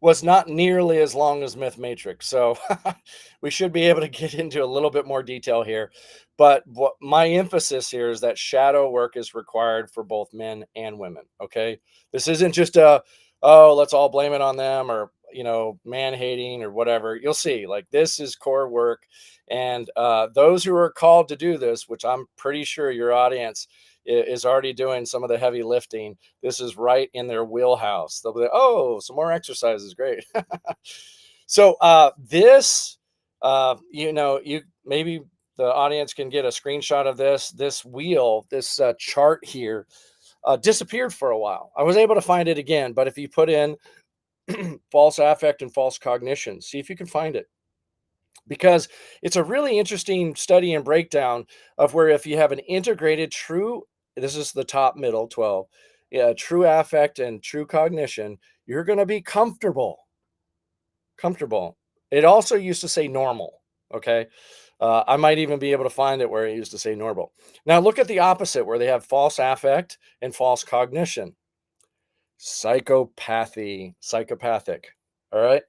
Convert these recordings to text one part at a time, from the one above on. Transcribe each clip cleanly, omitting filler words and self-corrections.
was not nearly as long as MythMatrix. So we should be able to get into a little bit more detail here. But what my emphasis here is that shadow work is required for both men and women. Okay. This isn't just a, oh, let's all blame it on them, or, man hating or whatever. You'll see, like, this is core work. And those who are called to do this, which I'm pretty sure your audience is already doing some of the heavy lifting, this is right in their wheelhouse. They'll be like, oh, some more exercises, great. So this, you maybe the audience can get a screenshot of this wheel, this chart here, disappeared for a while. I was able to find it again, but if you put in false affect and false cognition, see if you can find it, because it's a really interesting study and breakdown of where if you have an integrated true, this is the top middle 12, yeah, true affect and true cognition, you're going to be comfortable. It also used to say normal. Okay. I might even be able to find it where it used to say normal. Now look at the opposite, where they have false affect and false cognition. Psychopathy, psychopathic. All right.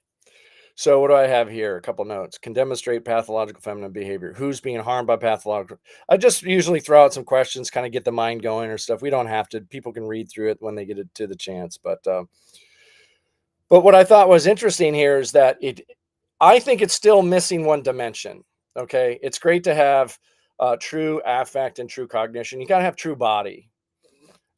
So what do I have here? A couple notes. Can demonstrate pathological feminine behavior. Who's being harmed by pathological? I just usually throw out some questions, kind of get the mind going or stuff. We don't have to. People can read through it when they get it to the chance. But what I thought was interesting here is that I think it's still missing one dimension. Okay, it's great to have true affect and true cognition. You got to have true body,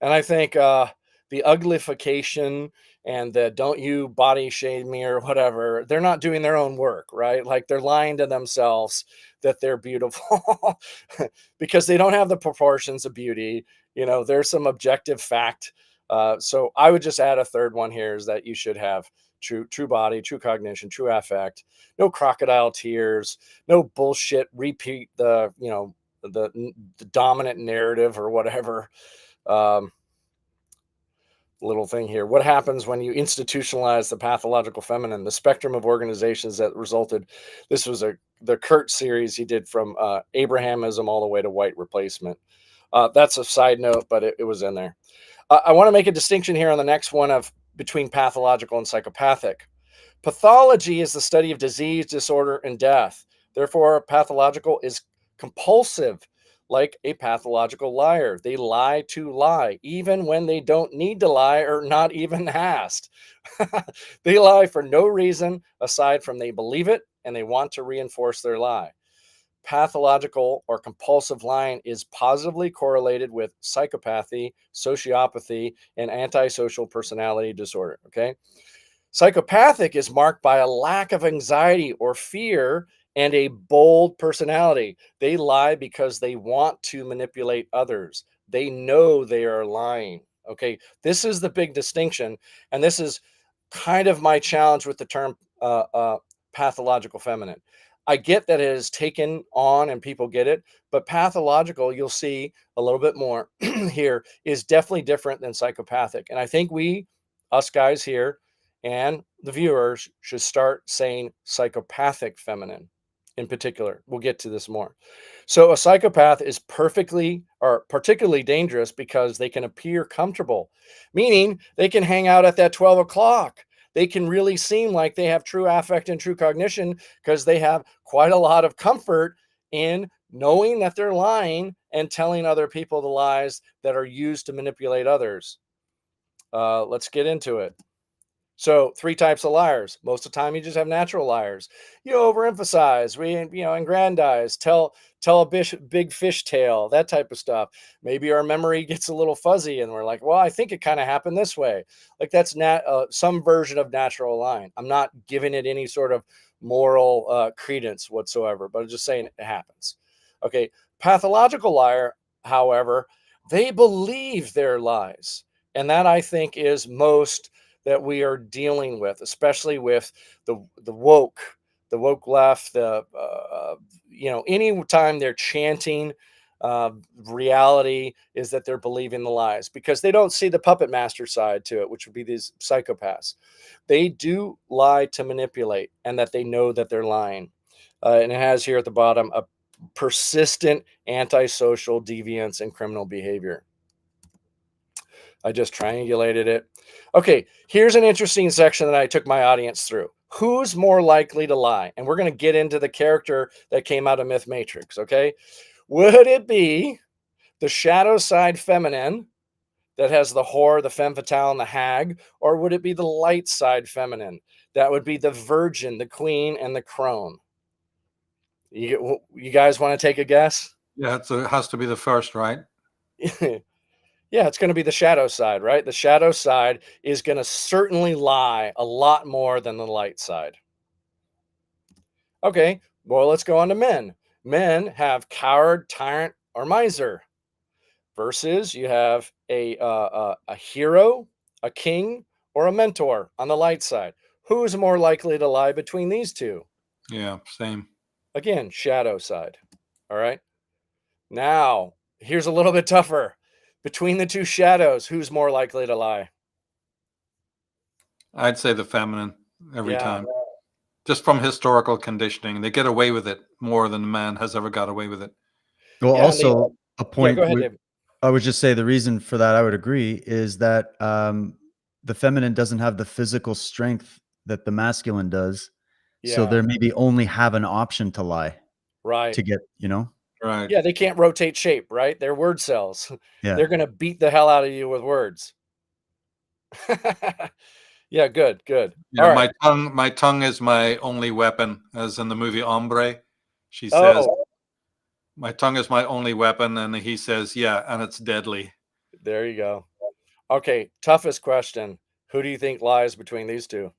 and I think the uglification and the don't you body shame me or whatever, they're not doing their own work, right? Like, they're lying to themselves that they're beautiful because they don't have the proportions of beauty. There's some objective fact. So I would just add a third one here, is that you should have true body, true cognition, true affect, no crocodile tears, no bullshit, repeat the dominant narrative or whatever. Um, Little thing here. What happens when you institutionalize the pathological feminine? The spectrum of organizations that resulted. This was the Kurt series he did from Abrahamism all the way to white replacement. That's a side note, but it was in there. I want to make a distinction here on the next one of between pathological and psychopathic. Pathology is the study of disease, disorder, and death. Therefore, pathological is compulsive, like a pathological liar. They lie to lie, even when they don't need to lie or not even asked. They lie for no reason aside from they believe it and they want to reinforce their lie. Pathological or compulsive lying is positively correlated with psychopathy, sociopathy, and antisocial personality disorder. Okay. Psychopathic is marked by a lack of anxiety or fear and a bold personality. They lie because they want to manipulate others. They know they are lying. Okay. This is the big distinction. And this is kind of my challenge with the term pathological feminine. I get that it is taken on and people get it, but pathological, you'll see a little bit more here, is definitely different than psychopathic. And I think us guys here, and the viewers should start saying psychopathic feminine in particular. We'll get to this more. So a psychopath is perfectly or particularly dangerous because they can appear comfortable, meaning they can hang out at that 12 o'clock. They can really seem like they have true affect and true cognition because they have quite a lot of comfort in knowing that they're lying and telling other people the lies that are used to manipulate others. Let's get into it. So 3 types of liars. Most of the time, you just have natural liars. You overemphasize, aggrandize, tell a big fish tale, that type of stuff. Maybe our memory gets a little fuzzy, and we're like, well, I think it kind of happened this way. Like, that's some version of natural lying. I'm not giving it any sort of moral credence whatsoever, but I'm just saying it happens. Okay, pathological liar, however, they believe their lies, and that, I think, is most that we are dealing with, especially with the woke left. Any time they're chanting, reality is that they're believing the lies because they don't see the puppet master side to it, which would be these psychopaths. They do lie to manipulate, and that they know that they're lying. And it has here at the bottom a persistent antisocial deviance and criminal behavior. I just triangulated it. Okay, here's an interesting section that I took my audience through. Who's more likely to lie? And we're going to get into the character that came out of MythMatrix, okay? Would it be the shadow side feminine that has the whore, the femme fatale, and the hag? Or would it be the light side feminine? That would be the virgin, the queen, and the crone. You guys want to take a guess? Yeah, it has to be the first, right? Yeah, it's going to be the shadow side, right? The shadow side is going to certainly lie a lot more than the light side. Okay, well, let's go on to men. Men have coward, tyrant, or miser. Versus you have a hero, a king, or a mentor on the light side. Who's more likely to lie between these two? Yeah, same. Again, shadow side. All right. Now, here's a little bit tougher. Between the two shadows, who's more likely to lie? I'd say the feminine every Yeah. time. Just from historical conditioning, they get away with it more than man has ever got away with it. Well, Yeah, also a yeah, go point ahead, Dave. I would just say the reason for that, I would agree, is that the feminine doesn't have the physical strength that the masculine does. So Yeah, there maybe only have an option to lie right. to get, Right. Yeah, they can't rotate shape, right? They're word cells. Yeah. They're going to beat the hell out of you with words. Yeah, good. Yeah, All right. my tongue is my only weapon, as in the movie Hombre. She says, Oh, my tongue is my only weapon, and he says, yeah, and it's deadly. there you go. Okay, toughest question. Who do you think lies between these two?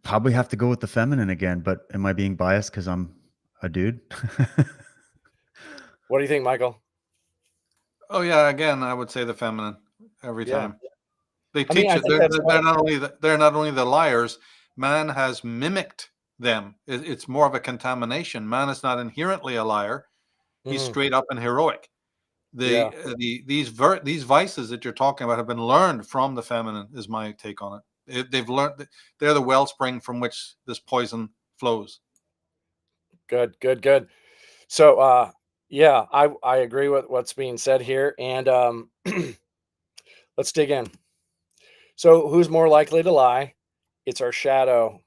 Probably have to go with the feminine again, but am I being biased because I'm a dude? What do you think, Michael? Oh yeah, again, I would say the feminine every Yeah. time. They I mean, teach I it. think that's They're not only the liars. Man has mimicked them. It's more of a contamination. Man is not inherently a liar. He's Mhm. straight up and heroic. Yeah. These vices that you're talking about have been learned from the feminine. Is my take on it. They've learned. They're the wellspring from which this poison flows. Good. So, yeah, I agree with what's being said here, and let's dig in. So, who's more likely to lie? It's our shadow,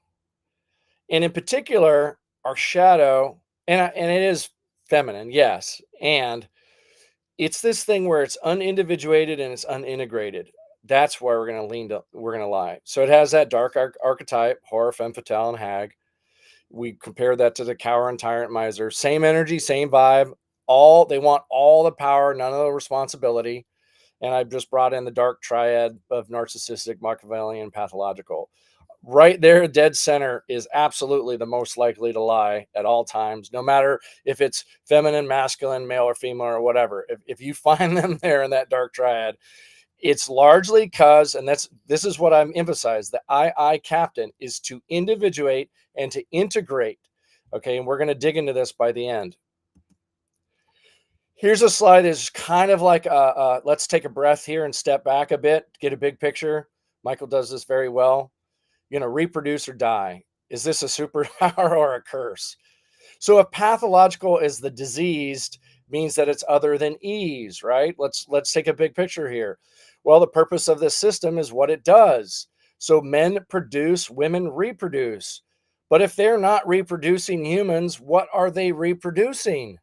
and in particular, our shadow, and it is feminine, yes, and it's this thing where it's unindividuated and it's unintegrated. That's where we're gonna lie. So it has that dark archetype, horror, femme fatale, and hag. We compare that to the cower and tyrant miser. Same energy, same vibe. All they want all the power, none of the responsibility. And I've just brought in the dark triad of narcissistic, Machiavellian, pathological. Right there, dead center is absolutely the most likely to lie at all times, no matter if it's feminine, masculine, male, or female, or whatever. If you find them there in that dark triad, it's largely because, and this is what I'm emphasized, the I captain is to individuate and to integrate. Okay, and we're going to dig into this by the end. Here's a slide that's kind of like let's take a breath here and step back a bit, get a big picture. Michael does this very well. Reproduce or die. Is this a superpower or a curse? So if pathological is the diseased, means that it's other than ease, right? Let's take a big picture here. Well, the purpose of this system is what it does. So men produce, women reproduce. But if they're not reproducing humans, what are they reproducing?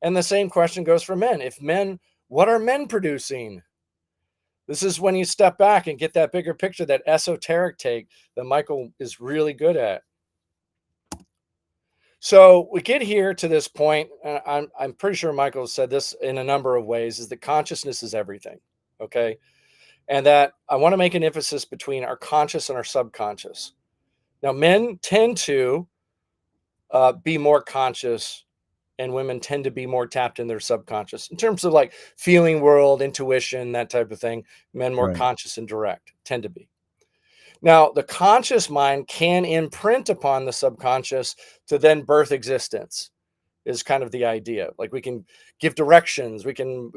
And the same question goes for men. If men, what are men producing? This is when you step back and get that bigger picture, that esoteric take that Michael is really good at. So we get here to this point, and I'm pretty sure Michael said this in a number of ways, is that consciousness is everything, okay? And that I want to make an emphasis between our conscious and our subconscious. Now, men tend to be more conscious, and women tend to be more tapped in their subconscious in terms of like feeling world, intuition, that type of thing. Men more Right. conscious and direct tend to be. Now, the conscious mind can imprint upon the subconscious to then birth existence, is kind of the idea. Like we can give directions, we can,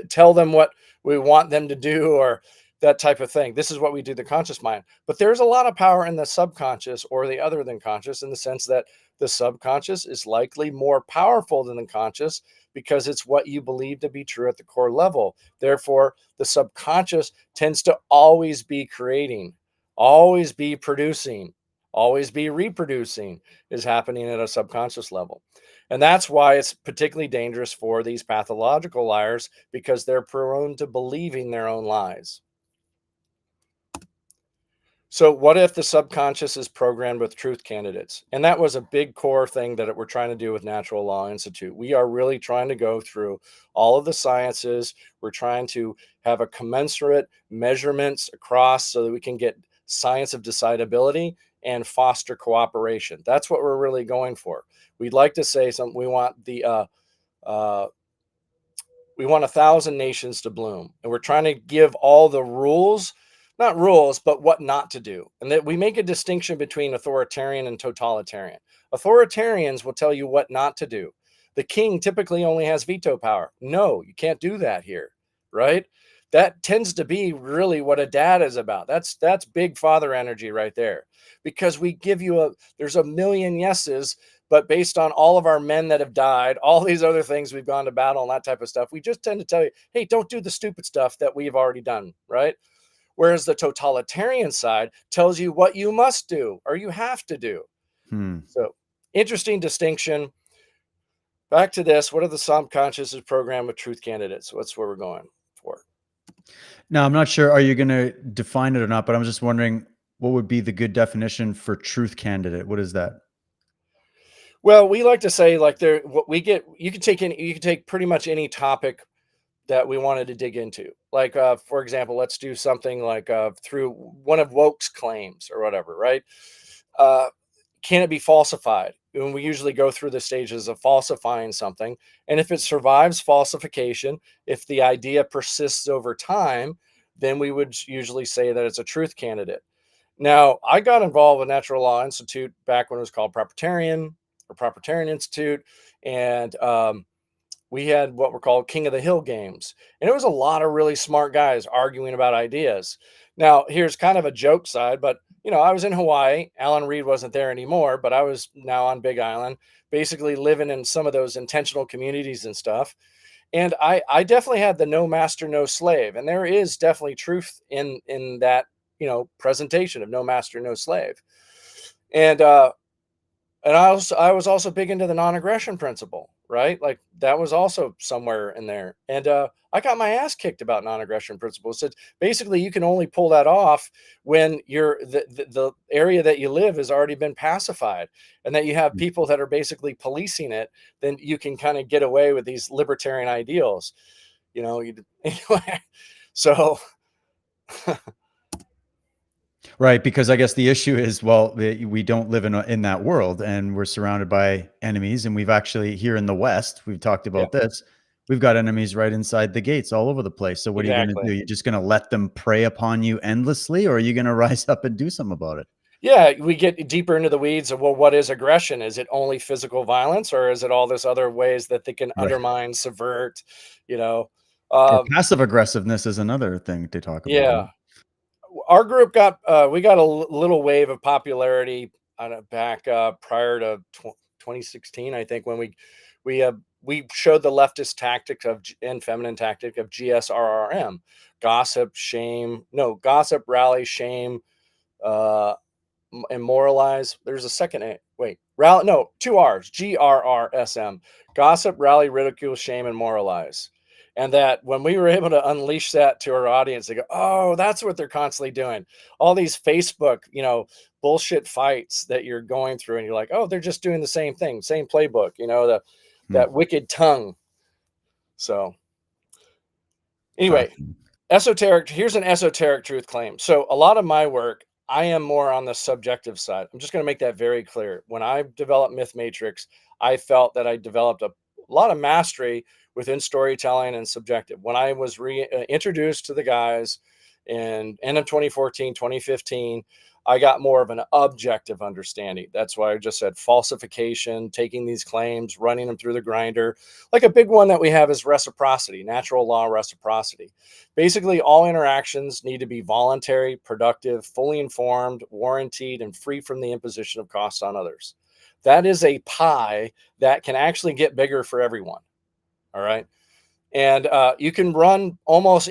tell them what we want them to do, or that type of thing. This is what we do, the conscious mind. But there's a lot of power in the subconscious or the other than conscious, in the sense that the subconscious is likely more powerful than the conscious because it's what you believe to be true at the core level. Therefore, the subconscious tends to always be creating, always be producing, always be reproducing is happening at a subconscious level. And that's why it's particularly dangerous for these pathological liars, because they're prone to believing their own lies. So what if the subconscious is programmed with truth candidates? And that was a big core thing that we're trying to do with Natural Law Institute. We are really trying to go through all of the sciences. We're trying to have a commensurate measurements across so that we can get science of decidability and foster cooperation. That's what we're really going for. We'd like to say something. We want we want 1,000 nations to bloom, and we're trying to give all the rules, not rules, but what not to do. And that we make a distinction between authoritarian and totalitarian. Authoritarians will tell you what not to do. The king typically only has veto power. No, you can't do that here, right? That tends to be really what a dad is about. That's big father energy right there, because we give you there's a million yeses, but based on all of our men that have died, all these other things we've gone to battle and that type of stuff, we just tend to tell you, hey, don't do the stupid stuff that we've already done, right? Whereas the totalitarian side tells you what you must do or you have to do. So interesting distinction. Back to this. What are the subconscious is programmed with truth candidates? What's where we're going for? Now, I'm not sure, are you going to define it or not, but I'm just wondering what would be the good definition for truth candidate? What is that? Well, we like to say, like, what we get, you can take pretty much any topic that we wanted to dig into. Like, for example, let's do something like through one of woke's claims or whatever, right? Can it be falsified? And we usually go through the stages of falsifying something. And if it survives falsification, if the idea persists over time, then we would usually say that it's a truth candidate. Now, I got involved with Natural Law Institute back when it was called Proprietarian or Proprietarian Institute. And we had what were called King of the Hill games. And it was a lot of really smart guys arguing about ideas. Now, here's kind of a joke side, but I was in Hawaii. Alan Reed wasn't there anymore, but I was now on Big Island, basically living in some of those intentional communities and stuff. And I definitely had the no master, no slave. And there is definitely truth in that, presentation of no master, no slave. And I was also big into the non-aggression principle, right? Like that was also somewhere in there. And I got my ass kicked about non-aggression principle. It said basically you can only pull that off when the area that you live has already been pacified, and that you have people that are basically policing it. Then you can kind of get away with these libertarian ideals, anyway. So Right, because I guess the issue is, well, we don't live in that world, and we're surrounded by enemies. And we've actually, here in the West, we've talked about this. We've got enemies right inside the gates all over the place. So what are you going to do? You're just going to let them prey upon you endlessly, or are you going to rise up and do something about it? Yeah, we get deeper into the weeds of, well, what is aggression? Is it only physical violence, or is it all this other ways that they can undermine, subvert, Or passive aggressiveness is another thing to talk about. Yeah. Our group got we got a little wave of popularity back prior to 2016, I think, when we showed the leftist tactic and feminine tactic of GSRRM: gossip, rally, shame, and moralize. There's a second rally, no, 2 R's, GRRSM: gossip, rally, ridicule, shame, and moralize. And that when we were able to unleash that to our audience, they go, oh, that's what they're constantly doing. All these Facebook, bullshit fights that you're going through. And you're like, oh, they're just doing the same thing, same playbook, that wicked tongue. So anyway, here's an esoteric truth claim. So a lot of my work, I am more on the subjective side. I'm just going to make that very clear. When I developed MythMatrix, I felt that I developed a lot of mastery within storytelling and subjective. When I was introduced to the guys And end of 2014, 2015, I got more of an objective understanding. That's why I just said falsification, taking these claims, running them through the grinder. Like a big one that we have is reciprocity, natural law reciprocity. Basically, all interactions need to be voluntary, productive, fully informed, warranted, and free from the imposition of costs on others. That is a pie that can actually get bigger for everyone. All right. And you can run almost